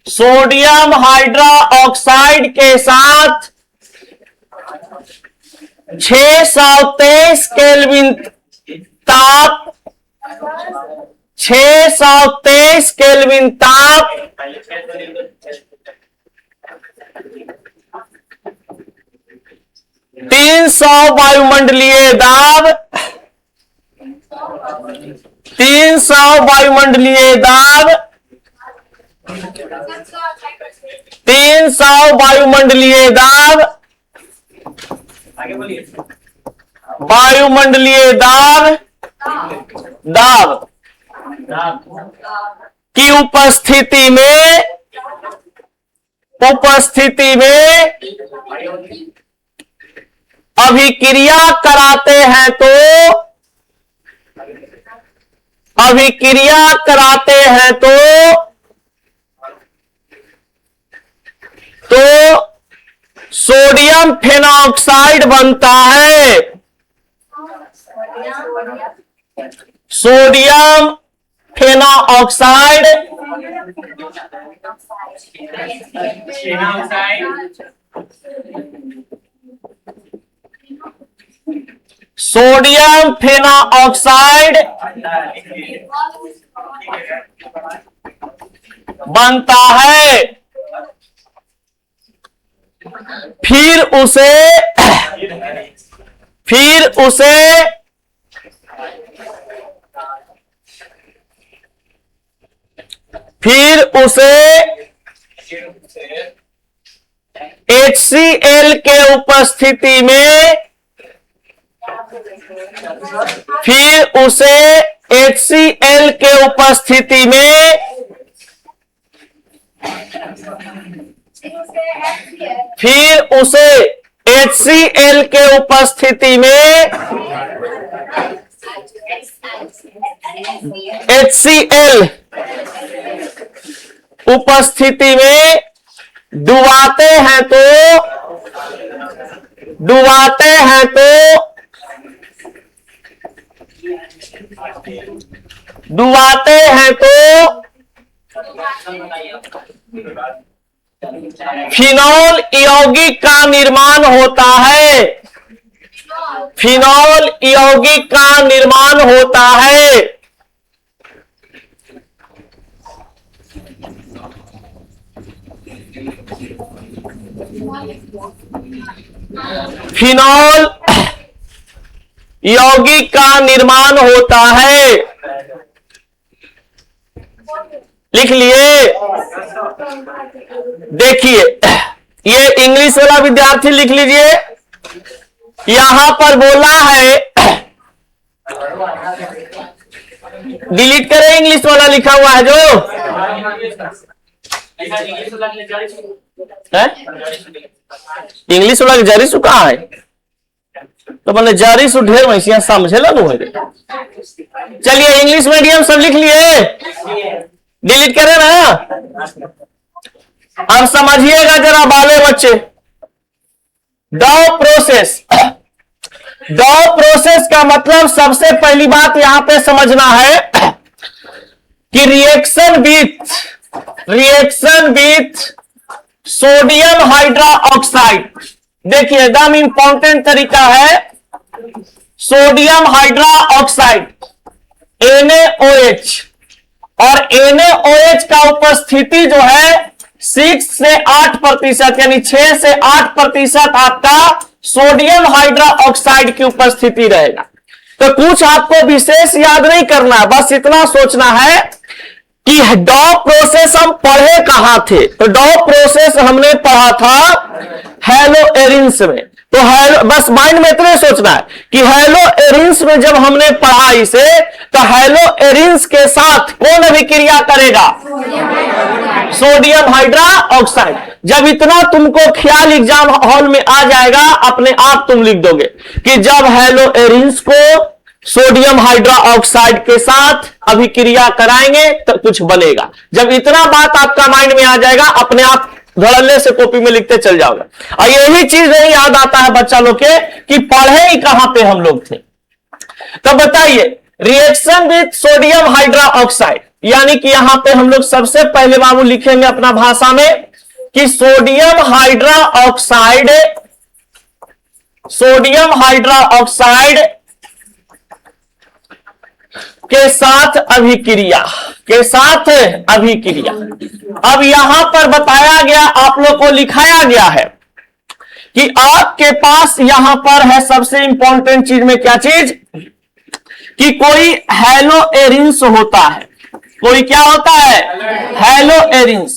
सोडियम हाइड्रा ऑक्साइड के साथ 623 केल्विन ताप, 623 केल्विन ताप 300 वायुमंडलीय दाब, 300 वायुमंडलीय दाब, 300 वायुमंडलीय दाब, वायुमंडलीय दाब, दाब की उपस्थिति में, उपस्थिति में अभिक्रिया कराते हैं तो, अभिक्रिया कराते हैं तो सोडियम फेनॉक्साइड बनता है, सोडियम फेनॉक्साइड, सोडियम फेनॉक्साइड बनता है। फिर उसे फिर उसे HCl के उपस्थिति में, फिर उसे HCl के उपस्थिति में, फिर उसे HCl के उपस्थिति में, HCl उपस्थिति में डुबाते हैं तो, डुबाते हैं तो, डुबाते हैं तो फिनॉल यौगिक का निर्माण होता है, फिनॉल यौगिक का निर्माण होता है। फिनॉल यौगिक का निर्माण होता है। लिख लिए? देखिए, ये इंग्लिश वाला विद्यार्थी लिख लीजिए। यहां पर बोला है, डिलीट करें, इंग्लिश वाला लिखा हुआ है जो है, इंग्लिश वाला जारी सु कहा है, तो मैंने जारी सु ढेर वैसिया समझे लगू है। चलिए, इंग्लिश मीडियम सब लिख लिए, डिलीट करें ना। अब समझिएगा जरा बाले बच्चे, डॉ प्रोसेस। डॉ प्रोसेस का मतलब सबसे पहली बात यहां पे समझना है कि रिएक्शन विथ सोडियम हाइड्रोक्साइड। देखिए, एकदम इंपॉर्टेंट तरीका है, सोडियम हाइड्रोक्साइड NaOH, और NaOH का उपस्थिति जो है 6 से 8%, यानी 6 से 8% आपका सोडियम हाइड्रोक्साइड की उपस्थिति रहेगा। तो कुछ आपको विशेष याद नहीं करना, बस इतना सोचना है कि डॉ प्रोसेस हम पढ़े कहां थे। तो डॉ प्रोसेस हमने पढ़ा था हेलोएरिन्स में। तो बस माइंड में इतने सोचना है कि हेलोएरिन्स में जब हमने पढ़ा इसे, तो हेलोएरिन्स के साथ कौन अभिक्रिया करेगा? Sodium hydroxide. जब इतना तुमको ख्याल एग्जाम हॉल में आ जाएगा, अपने आप तुम लिख दोगे कि जब हेलोएरिन्स को सोडियम हाइड्रोक्साइड के साथ अभिक्रिया कराएंगे तो कुछ बनेगा। जब इतना बात आपका माइंड में आ जाएगा, अपने आप धड़ल्ले से कॉपी में लिखते चल जाओगे। और यही चीज नहीं याद आता है बच्चा लोग के कि पढ़े ही कहां पे हम लोग थे। तो बताइए, रिएक्शन विथ सोडियम हाइड्रोक्साइड, यानी कि यहां पे हम लोग सबसे पहले बाबू लिखेंगे अपना भाषा में कि सोडियम हाइड्रोक्साइड के साथ अभिक्रिया, के साथ अभिक्रिया। अब यहां पर बताया गया, आप लोग को लिखाया गया है कि आपके पास यहां पर है सबसे इंपॉर्टेंट चीज में क्या चीज, कि कोई हेलोएरिन्स होता है। कोई क्या होता है? हेलोएरिन्स।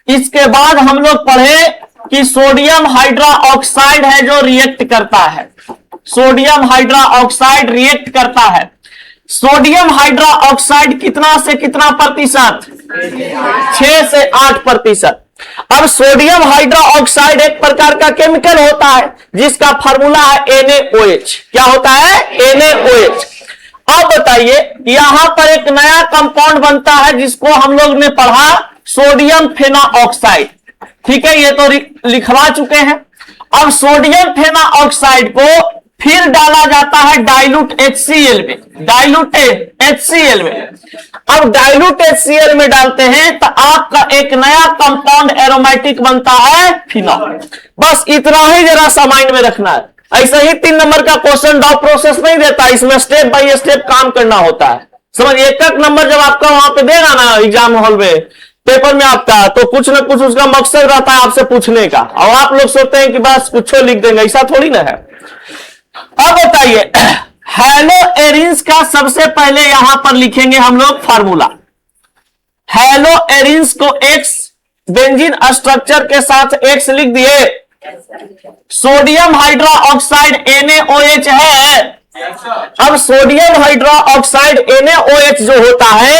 इसके बाद हम लोग पढ़े कि सोडियम हाइड्रोक्साइड है जो रिएक्ट करता है, सोडियम हाइड्रोक्साइड रिएक्ट करता है। सोडियम हाइड्रोक्साइड कितना से कितना प्रतिशत? 6 से 8%। अब सोडियम हाइड्रोक्साइड एक प्रकार का केमिकल होता है जिसका फार्मूला है NaOH। क्या होता है? NaOH। अब बताइए, यहां पर एक नया कंपाउंड बनता है जिसको हम लोग ने पढ़ा सोडियम फेनोऑक्साइड। ठीक है, ये तो लिखवा चुके हैं। अब सोडियम फेनोऑक्साइड को फिर डाला जाता है डाइल्यूट HCl में, डाइल्यूट HCl में। अब डाइल्यूट HCl में डालते हैं तो आपका एक नया कंपाउंड एरोमेटिक बनता है फिनॉल। बस इतना ही जरा सा माइंड में रखना है। ऐसे ही 3 नंबर का क्वेश्चन डॉ प्रोसेस नहीं देता, इसमें स्टेप बाय स्टेप काम करना होता है। समझ, एक नंबर जब आपका वहां पे देगा ना एग्जाम हॉल में, पेपर में आपका, तो कुछ ना कुछ उसका मकसद रहता है आपसे पूछने का, और आप लोग सोचते हैं कि बस कुछ लिख देंगे, ऐसा थोड़ी ना है। अब बताइए, हेलोएरिन्स का सबसे पहले यहां पर लिखेंगे हम लोग फार्मूला। हेलो एरिन्स को एक्स बेंजीन स्ट्रक्चर के साथ एक्स लिख दिए। सोडियम हाइड्रो ऑक्साइड NaOH है। अब सोडियम हाइड्रो ऑक्साइड NaOH जो होता है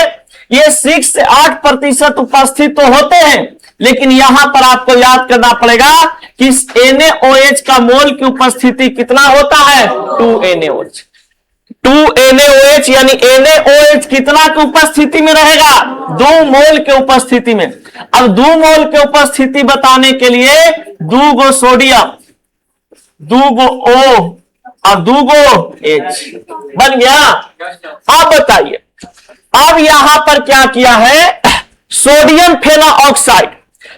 ये 6 से 8% उपस्थित तो होते हैं, लेकिन यहां पर आपको याद करना पड़ेगा कि इस NaOH का मोल की उपस्थिति कितना होता है, 2NaOH। 2NaOH यानी NaOH कितना की उपस्थिति में रहेगा, 2 मोल के उपस्थिति में। अब 2 मोल के उपस्थिति बताने के लिए 2 गो सोडियम, 2 गो O और 2 गो H बन गया। अब बताइए, अब यहां पर क्या किया है, सोडियम फेनोऑक्साइड।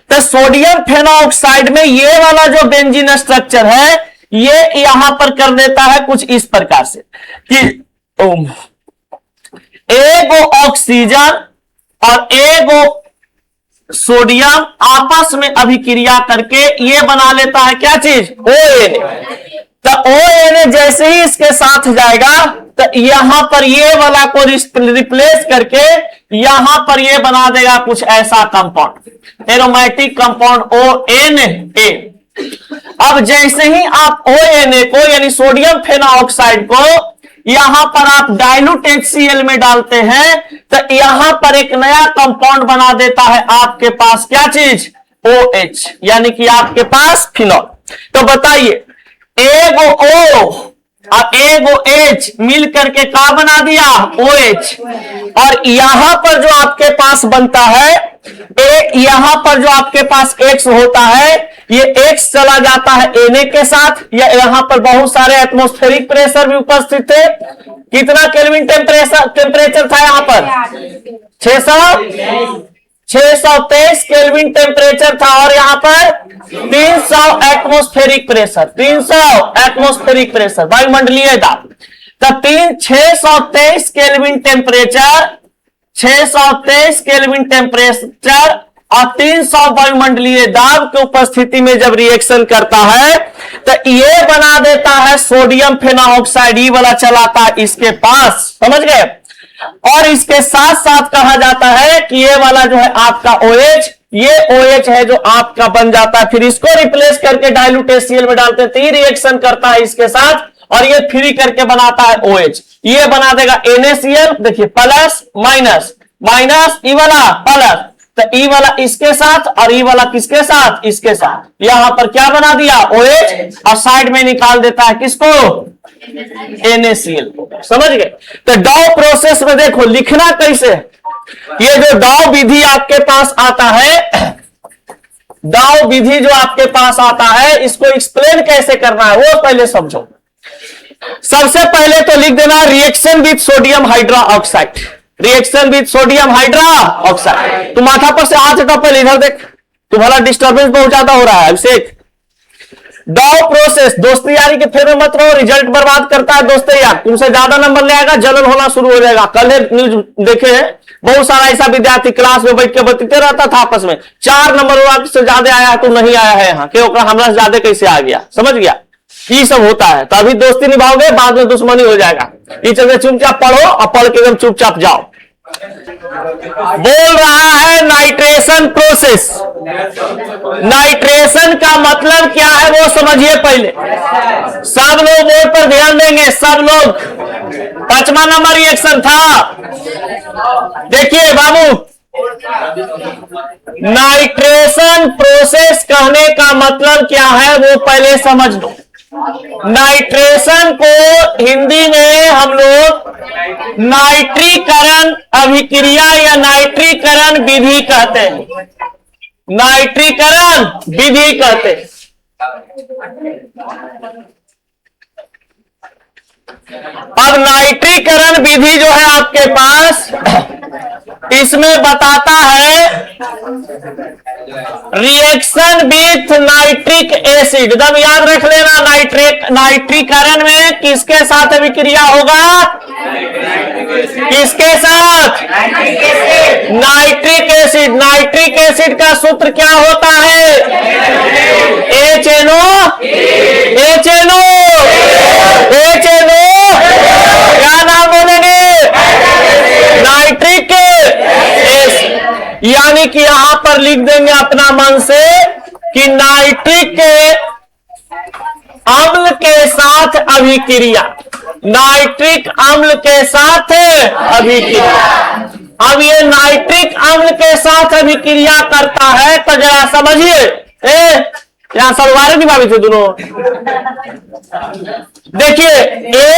तो सोडियम फेनोऑक्साइड में ये वाला जो बेंजीन स्ट्रक्चर है ये यहां पर कर देता है कुछ इस प्रकार से कि एगो ऑक्सीजन और एगो सोडियम आपस में अभिक्रिया करके ये बना लेता है क्या चीज, ONA। तो ONA जैसे ही इसके साथ जाएगा तो यहां पर ये वाला को रिप्लेस करके यहां पर ये बना देगा कुछ ऐसा कंपाउंड, एरोमेटिक कंपाउंड ONA। अब जैसे ही आप ONA को यानी सोडियम फेनोऑक्साइड को यहां पर आप डाइल्यूट HCl में डालते हैं तो यहां पर एक नया कंपाउंड बना देता है आपके पास क्या चीज, OH, यानी कि आपके पास फिनॉल। तो बताइए, एगो O और एगो H मिल करके क्या बना दिया, OH। और यहां पर जो आपके पास बनता है यहां पर जो आपके पास X होता है ये X चला जाता है Na के साथ। यहां पर बहुत सारे एटमॉस्फेरिक प्रेशर भी उपस्थित थे। कितना केल्विन टेम्परेचर था यहां पर, 623 केल्विन टेम्परेचर था और यहां पर 300 एटमॉस्फेरिक प्रेशर, 300 एटमॉस्फेरिक प्रेशर वायुमंडलीय दाब। तो 623 केल्विन टेम्परेचर, 623 केल्विन टेम्परेचर और 300 वायुमंडलीय दाब की उपस्थिति में जब रिएक्शन करता है तो ये बना देता है सोडियम फेनोऑक्साइड। ये वाला चलाता है इसके पास, समझ गए। और इसके साथ साथ कहा जाता है कि ये वाला जो है आपका OH, ये OH है जो आपका बन जाता है। फिर इसको रिप्लेस करके डाइल्यूट HCl में डालते हैं तो ये रिएक्शन करता है इसके साथ और ये फ्री करके बनाता है OH। ये बना देगा NaCl, देखिए प्लस माइनस, माइनस ई वाला प्लस, तो ई वाला इसके साथ और ई वाला किसके साथ, इसके साथ। यहां पर क्या बना दिया, OH, और साइड में निकाल देता है किसको, NaCl। समझ गए। तो डाउ प्रोसेस में देखो लिखना कैसे, ये जो डाउ विधि आपके पास आता है, डाउ विधि जो आपके पास आता है इसको एक्सप्लेन कैसे करना है वो पहले समझो। सबसे पहले तो लिख देना reaction with sodium hydro oxide, reaction with sodium hydro oxide. तू माथा पर से हाथ हटा, पहले इधर देख, तुम्हारा डिस्टर्बेंस बहुत ज्यादा हो रहा है अभिषेक। डाउ प्रोसेस, दोस्ती यारी के फेर में मत रहो, रिजल्ट बर्बाद करता है दोस्ती यार, तुमसे ज्यादा नंबर ले आएगा, जलन होना शुरू हो जाएगा। कल न्यूज देखे हैं, बहुत सारा ऐसा विद्यार्थी क्लास में बैठ के बतते रहता था आपस में, 4 नंबर से ज्यादा आया तो नहीं आया है यहाँ के, हमरा से ज्यादा कैसे आ गया, समझ गया। ये सब होता है, तो अभी दोस्ती निभाओगे बाद में दुश्मनी हो जाएगा। ये चलते चुपचाप पढ़ो और पढ़ के एकदम चुपचाप जाओ। बोल रहा है नाइट्रेशन प्रोसेस। नाइट्रेशन का मतलब क्या है वो समझिए पहले, सब लोग बोर्ड पर ध्यान देंगे, सब लोग। 5वां नंबर रिएक्शन था, देखिए बाबू, नाइट्रेशन प्रोसेस कहने का मतलब क्या है वो पहले समझ लो। नाइट्रेशन को हिंदी में हम लोग नाइट्रीकरण अभिक्रिया या नाइट्रीकरण विधि कहते हैं, नाइट्रीकरण विधि कहते हैं। अब नाइट्रीकरण विधि जो है आपके पास, इसमें बताता है रिएक्शन विथ नाइट्रिक एसिड। एकदम याद रख लेना, नाइट्रीकरण में किसके साथ अभिक्रिया होगा, किसके साथ, नाइट्रिक एसिड। नाइट्रिक एसिड का सूत्र क्या होता है, HNO, HNO, HNO। क्या नाम बोलेंगे, नाइट्रिक एसिड। यानी कि यहां पर लिख देंगे अपना मन से कि नाइट्रिक अम्ल के साथ अभिक्रिया, नाइट्रिक अम्ल के साथ अभिक्रिया। अब ये नाइट्रिक अम्ल के साथ अभिक्रिया करता है तो जरा समझिए, यहां सलवारें भी भाभी थे दोनों। देखिए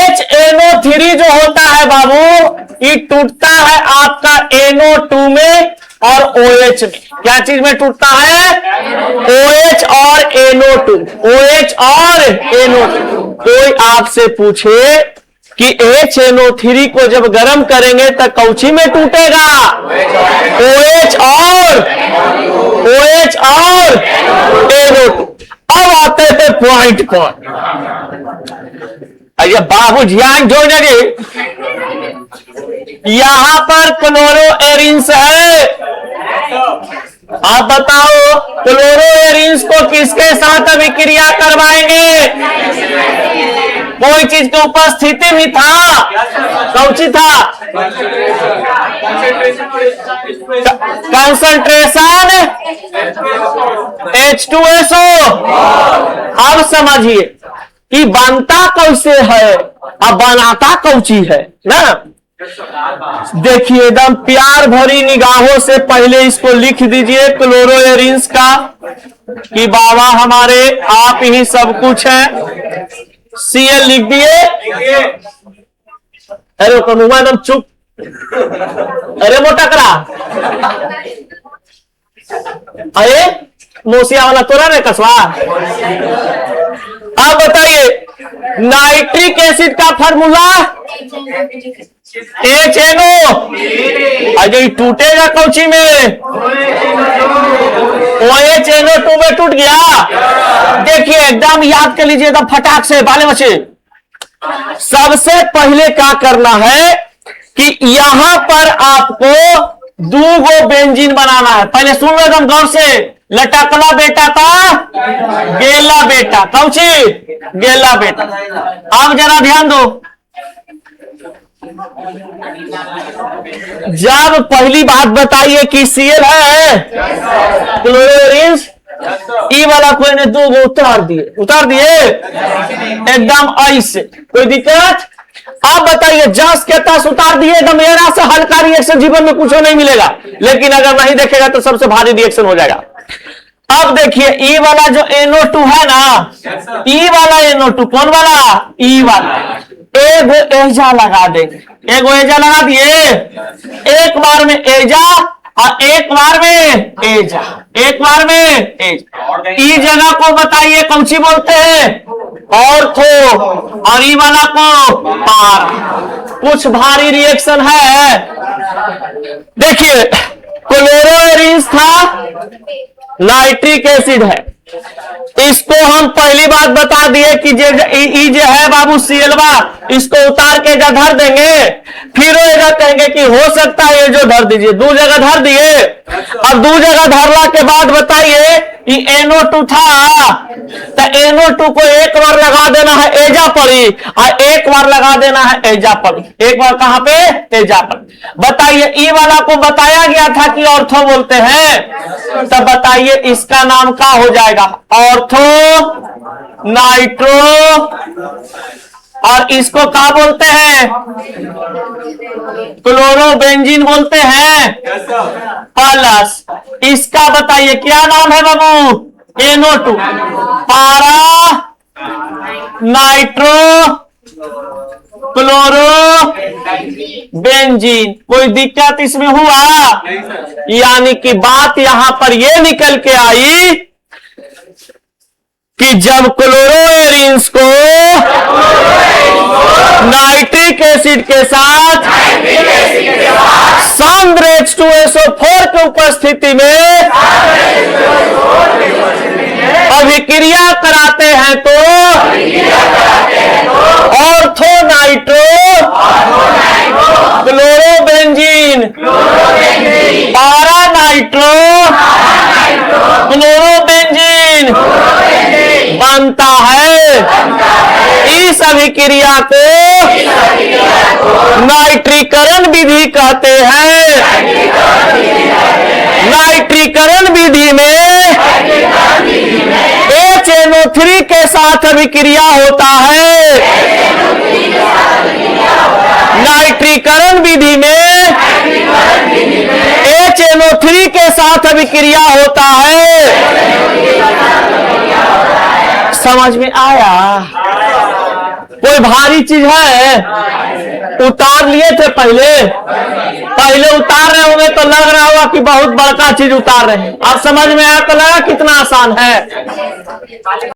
HNO3 जो होता है बाबू, ये टूटता है आपका NO2 में और OH में। क्या चीज में टूटता है? OH और NO2, OH और NO2। कोई आपसे पूछे कि HNO3 को जब गर्म करेंगे तो कौची में टूटेगा? OH और NO2। अब आते थे पॉइंट पर। अरे बाबू ध्यान जो जी, यहां पर क्लोरो एरिन्स है। आप बताओ क्लोरो एरिन्स को किसके साथ अभिक्रिया करवाएंगे? कोई चीज की उपस्थिति में था, कौची था? Concentration H2SO। अब समझिए कि बनता कैसे है, अब बनाता कौची है ना। देखिए एकदम प्यार भरी निगाहों से पहले इसको लिख दीजिए क्लोरो एरिन्स का, कि बाबा हमारे आप ही सब कुछ है। Cl लिख दिए। अरे कनुमा एकदम चुप, अरे मोटा करा, अरे मोसिया वाला तोरा रे कसवा। अब बताइए नाइट्रिक एसिड का फार्मूला HNO। अजय टूटेगा कौची में? OHNO2 में टूट गया। देखिए एकदम याद कर लीजिए एकदम फटाक से बाले बच्चे। सबसे पहले क्या करना है कि यहां पर आपको 2 गो बेंजीन बनाना है। पहले सुन लो एकदम गौर से। लटकला बेटा का गेला बेटा, कौची? गेला बेटा। अब जरा ध्यान दो, जब पहली बात बताइए कि Cl है क्लोरो एरिन्स, ई वाला कोई ने 2 गो उतार दिए एकदम ऐसे, कोई दिक्कत? आप बताइए जस के तस उतार दिए एकदम, एरा से हल्का रिएक्शन जीवन में कुछ नहीं मिलेगा, लेकिन अगर नहीं देखेगा तो सबसे भारी रिएक्शन हो जाएगा। अब देखिए ई वाला जो NO2 है ना, ई वाला NO2 कौन वाला? ई वाला। एगो एजा लगा देंगे, एगो एजा लगा दिए, एक बार में एजा और एक बार में एजा, एक बार में एजा। ई जगह को बताइए कौन सी बोलते हैं? ऑर्थो। और ई वाला को पारा। कुछ भारी रिएक्शन है। देखिए क्लोरो एरिन्स था, नाइट्रिक एसिड है। इसको हम पहली बात बता दिए कि ई जो है बाबू Cl, इसको उतार के जा धर देंगे, फिर वो कहेंगे कि हो सकता है ये जो धर दीजिए। 2 जगह धर दिए। अब 2 जगह धरला के बाद बताइए ये NO2 था, तो NO2 को एक बार लगा देना है एजा पड़ी और एक बार लगा देना है एजा पड़ी। एक बार कहां पे? एजा पर। बताइए ई वाला को बताया गया था कि ऑर्थो बोलते हैं, तो बताइए इसका नाम क्या हो जाएगा? Ortho nitro. और इसको क्या बोलते हैं? क्लोरोबेंजीन बोलते हैं। प्लस इसका बताइए क्या नाम है बाबू? NO2 पारा नाइट्रो क्लोरो बेंजीन। कोई दिक्कत इसमें हुआ? यानी कि बात यहां पर यह निकल के आई कि जब क्लोरो एरिन्स को नाइट्रिक एसिड के साथ सांद्र H2SO4 की उपस्थिति में अभिक्रिया कराते हैं तो ऑर्थो नाइट्रो क्लोरोबेंजीन पारा नाइट्रो क्लोरोबेंजीन बनता है। इस अभिक्रिया को नाइट्रीकरण विधि कहते हैं। नाइट्रीकरण विधि में HNO3 के साथ अभिक्रिया होता है। नाइट्रीकरण विधि में HNO3 के साथ अभिक्रिया होता है। समझ में आया? कोई भारी चीज है? उतार लिए थे पहले उतार रहे होंगे तो लग रहा होगा कि बहुत बड़का चीज उतार रहे हैं। अब समझ में आया तो लगा कितना आसान है।